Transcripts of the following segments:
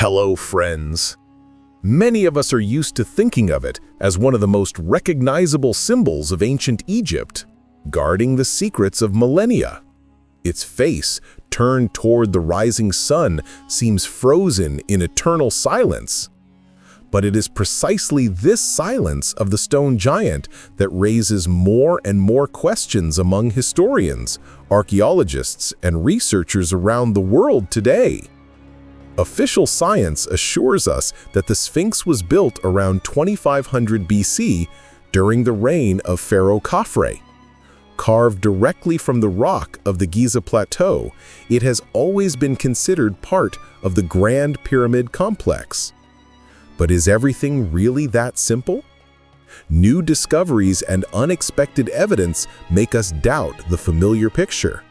Hello, friends. Many of us are used to thinking of it as one of the most recognizable symbols of ancient Egypt, guarding the secrets of millennia. Its face, turned toward the rising sun, seems frozen in eternal silence. But it is precisely this silence of the stone giant that raises more and more questions among historians, archaeologists, and researchers around the world today. Official science assures us that the Sphinx was built around 2500 BC during the reign of Pharaoh Khafre. Carved directly from the rock of the Giza Plateau, it has always been considered part of the Grand Pyramid complex. But is everything really that simple? New discoveries and unexpected evidence make us doubt the familiar picture.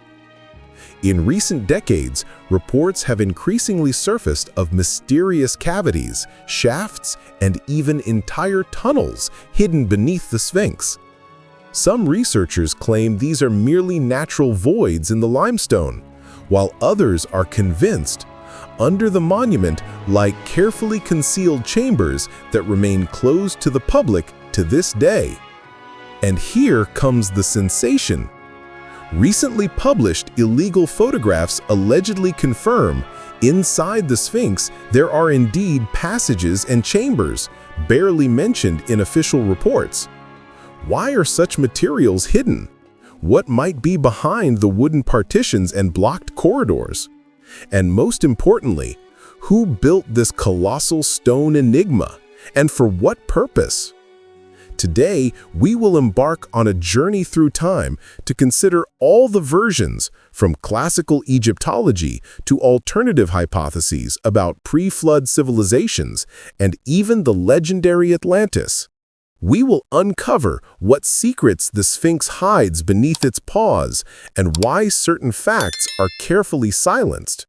In recent decades, reports have increasingly surfaced of mysterious cavities, shafts, and even entire tunnels hidden beneath the Sphinx. Some researchers claim these are merely natural voids in the limestone, while others are convinced under the monument lie carefully concealed chambers that remain closed to the public to this day. And here comes the sensation. Recently published illegal photographs allegedly confirm inside the Sphinx there are indeed passages and chambers, barely mentioned in official reports. Why are such materials hidden? What might be behind the wooden partitions and blocked corridors? And most importantly, who built this colossal stone enigma, and for what purpose? Today, we will embark on a journey through time to consider all the versions, from classical Egyptology to alternative hypotheses about pre-flood civilizations and even the legendary Atlantis. We will uncover what secrets the Sphinx hides beneath its paws and why certain facts are carefully silenced.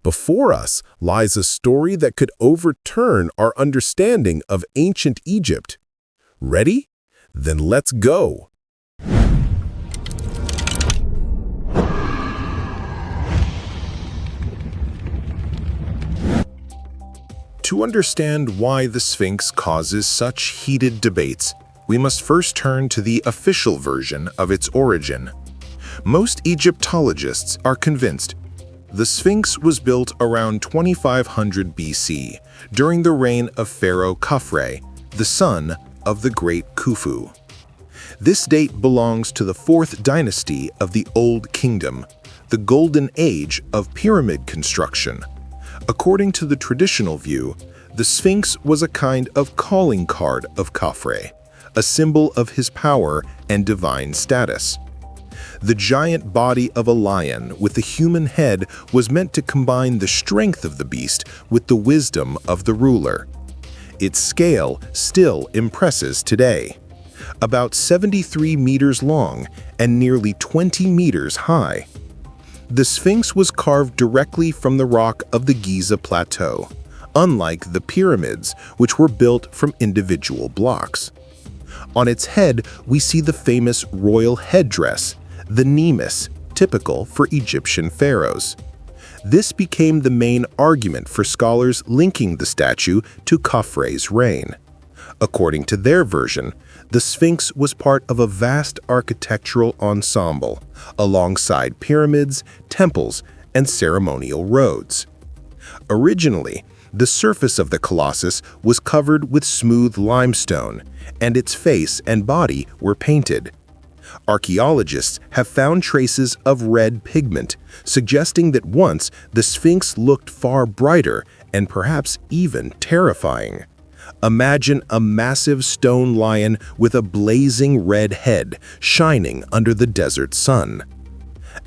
Before us lies a story that could overturn our understanding of ancient Egypt. Ready? Then let's go. To understand why the Sphinx causes such heated debates, we must first turn to the official version of its origin. Most Egyptologists are convinced the Sphinx was built around 2500 BC during the reign of Pharaoh Khafre, the son of the Great Khufu. This date belongs to the 4th dynasty of the Old Kingdom, the golden age of pyramid construction. According to the traditional view, the Sphinx was a kind of calling card of Khafre, a symbol of his power and divine status. The giant body of a lion with a human head was meant to combine the strength of the beast with the wisdom of the ruler. Its scale still impresses today. About 73 meters long and nearly 20 meters high. The Sphinx was carved directly from the rock of the Giza Plateau, unlike the pyramids, which were built from individual blocks. On its head, we see the famous royal headdress, the nemes, typical for Egyptian pharaohs. This became the main argument for scholars linking the statue to Khafre's reign. According to their version, the Sphinx was part of a vast architectural ensemble, alongside pyramids, temples, and ceremonial roads. Originally, the surface of the colossus was covered with smooth limestone, and its face and body were painted. Archaeologists have found traces of red pigment, suggesting that once the Sphinx looked far brighter and perhaps even terrifying. Imagine a massive stone lion with a blazing red head shining under the desert sun.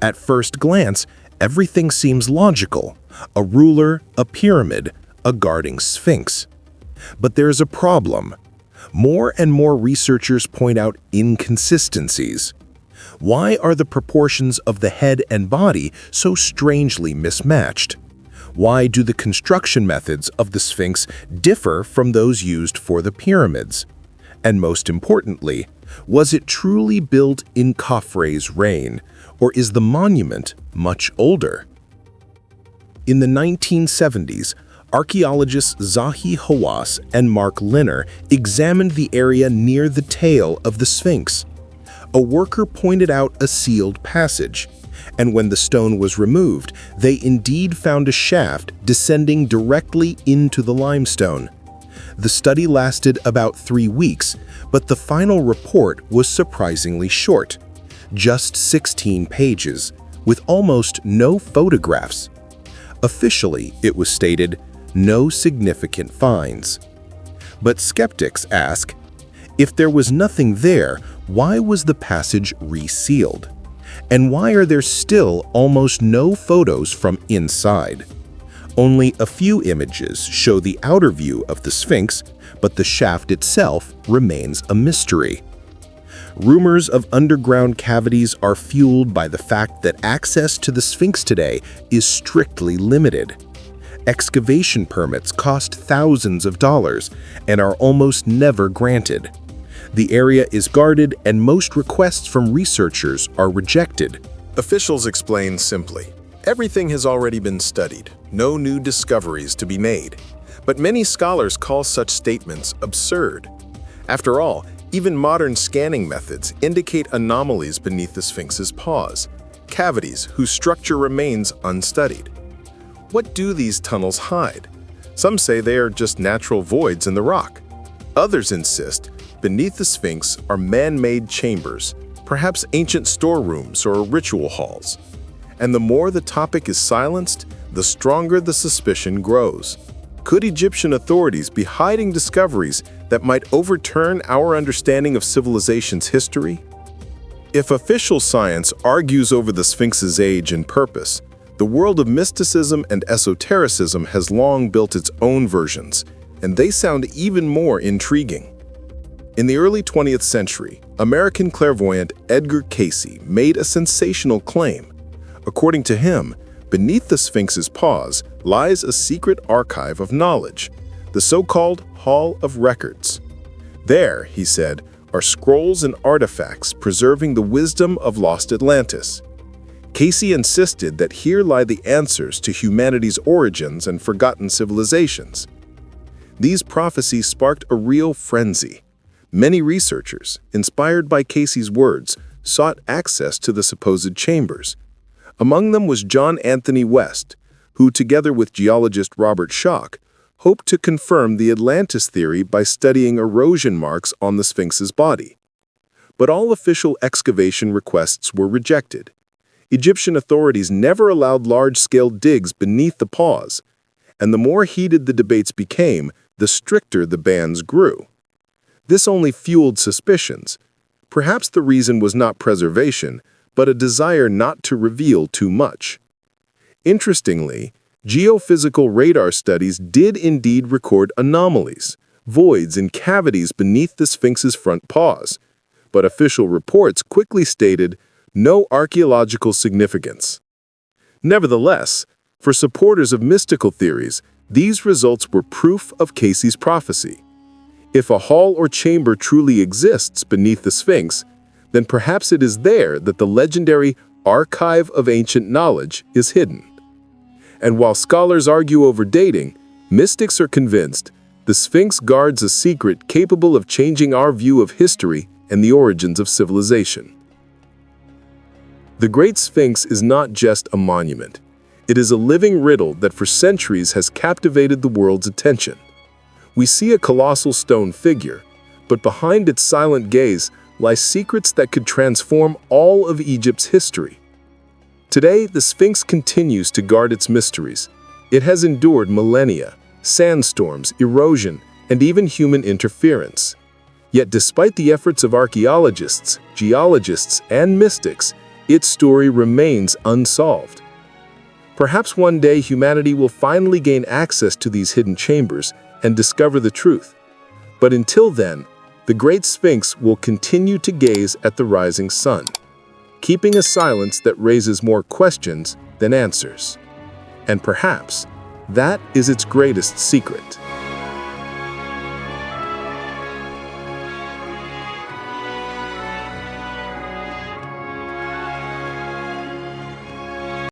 At first glance, everything seems logical: a ruler, a pyramid, a guarding Sphinx. But there's a problem. More and more researchers point out inconsistencies. Why are the proportions of the head and body so strangely mismatched? Why do the construction methods of the Sphinx differ from those used for the pyramids? And most importantly, was it truly built in Khafre's reign, or is the monument much older? In the 1970s, Archaeologists Zahi Hawass and Mark Linner examined the area near the tail of the Sphinx. A worker pointed out a sealed passage, and when the stone was removed, they indeed found a shaft descending directly into the limestone. The study lasted about 3 weeks, but the final report was surprisingly short, just 16 pages, with almost no photographs. Officially, it was stated, "No significant finds." But skeptics ask, if there was nothing there, why was the passage resealed? And why are there still almost no photos from inside? Only a few images show the outer view of the Sphinx, but the shaft itself remains a mystery. Rumors of underground cavities are fueled by the fact that access to the Sphinx today is strictly limited. Excavation permits cost thousands of dollars and are almost never granted. The area is guarded and most requests from researchers are rejected. Officials explain simply, everything has already been studied, no new discoveries to be made. But many scholars call such statements absurd. After all, even modern scanning methods indicate anomalies beneath the Sphinx's paws, cavities whose structure remains unstudied. What do these tunnels hide? Some say they are just natural voids in the rock. Others insist beneath the Sphinx are man-made chambers, perhaps ancient storerooms or ritual halls. And the more the topic is silenced, the stronger the suspicion grows. Could Egyptian authorities be hiding discoveries that might overturn our understanding of civilization's history? If official science argues over the Sphinx's age and purpose, the world of mysticism and esotericism has long built its own versions, and they sound even more intriguing. In the early 20th century, American clairvoyant Edgar Cayce made a sensational claim. According to him, beneath the Sphinx's paws lies a secret archive of knowledge, the so-called Hall of Records. There, he said, are scrolls and artifacts preserving the wisdom of lost Atlantis. Cayce insisted that here lie the answers to humanity's origins and forgotten civilizations. These prophecies sparked a real frenzy. Many researchers, inspired by Cayce's words, sought access to the supposed chambers. Among them was John Anthony West, who, together with geologist Robert Schoch, hoped to confirm the Atlantis theory by studying erosion marks on the Sphinx's body. But all official excavation requests were rejected. Egyptian authorities never allowed large-scale digs beneath the paws, and the more heated the debates became, the stricter the bans grew. This only fueled suspicions. Perhaps the reason was not preservation, but a desire not to reveal too much. Interestingly, geophysical radar studies did indeed record anomalies, voids and cavities beneath the Sphinx's front paws, but official reports quickly stated no archaeological significance. Nevertheless, for supporters of mystical theories, these results were proof of Cayce's prophecy. If a hall or chamber truly exists beneath the Sphinx, then perhaps it is there that the legendary archive of ancient knowledge is hidden. And while scholars argue over dating, mystics are convinced the Sphinx guards a secret capable of changing our view of history and the origins of civilization. The Great Sphinx is not just a monument. It is a living riddle that for centuries has captivated the world's attention. We see a colossal stone figure, but behind its silent gaze lie secrets that could transform all of Egypt's history. Today, the Sphinx continues to guard its mysteries. It has endured millennia, sandstorms, erosion, and even human interference. Yet despite the efforts of archaeologists, geologists, and mystics, its story remains unsolved. Perhaps one day humanity will finally gain access to these hidden chambers and discover the truth. But until then, the Great Sphinx will continue to gaze at the rising sun, keeping a silence that raises more questions than answers. And perhaps that is its greatest secret.